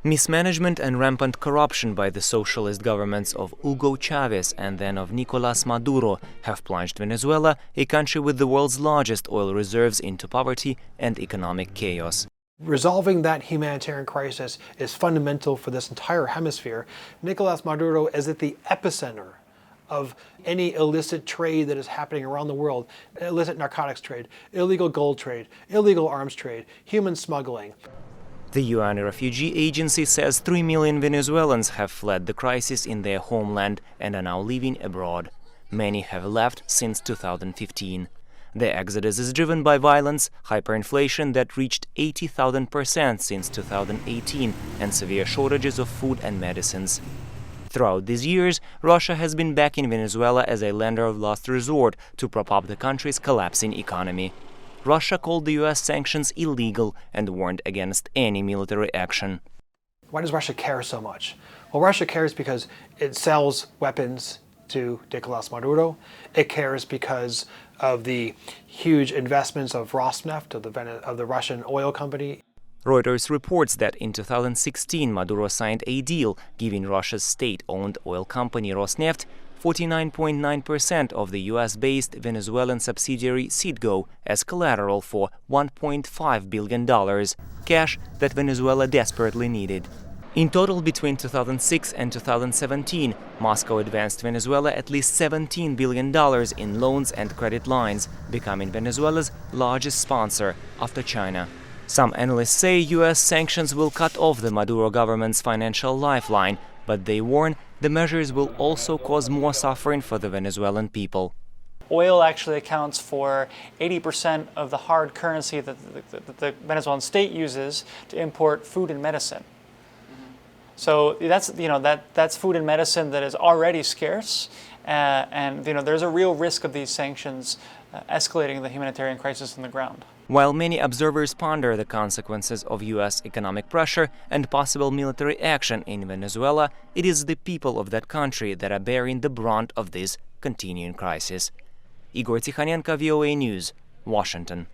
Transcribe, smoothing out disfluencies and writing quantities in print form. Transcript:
Mismanagement and rampant corruption by the socialist governments of Hugo Chavez and then of Nicolas Maduro have plunged Venezuela, a country with the world's largest oil reserves, into poverty and economic chaos. Resolving that humanitarian crisis is fundamental for this entire hemisphere. Nicolas Maduro is at the epicenter of any illicit trade that is happening around the world. Illicit narcotics trade, illegal gold trade, illegal arms trade, human smuggling. The UN Refugee Agency says 3 million Venezuelans have fled the crisis in their homeland and are now living abroad. Many have left since 2015. The exodus is driven by violence, hyperinflation that reached 80,000% since 2018, and severe shortages of food and medicines. Throughout these years, Russia has been backing Venezuela as a lender of last resort to prop up the country's collapsing economy. Russia called the US sanctions illegal and warned against any military action. Why does Russia care so much? Well, Russia cares because it sells weapons to Nicolas Maduro. It cares because of the huge investments of Rosneft, of the Russian oil company. Reuters reports that in 2016, Maduro signed a deal giving Russia's state-owned oil company Rosneft 49.9% of the US-based Venezuelan subsidiary Citgo as collateral for $1.5 billion, cash that Venezuela desperately needed. In total, between 2006 and 2017, Moscow advanced Venezuela at least $17 billion in loans and credit lines, becoming Venezuela's largest sponsor after China. Some analysts say US sanctions will cut off the Maduro government's financial lifeline, but they warn the measures will also cause more suffering for the Venezuelan people. Oil actually accounts for 80% of the hard currency that the Venezuelan state uses to import food and medicine. So that's food and medicine that is already scarce, and there's a real risk of these sanctions escalating the humanitarian crisis on the ground. While many observers ponder the consequences of US economic pressure and possible military action in Venezuela, it is the people of that country that are bearing the brunt of this continuing crisis. Igor Tsikhanenka, VOA News, Washington.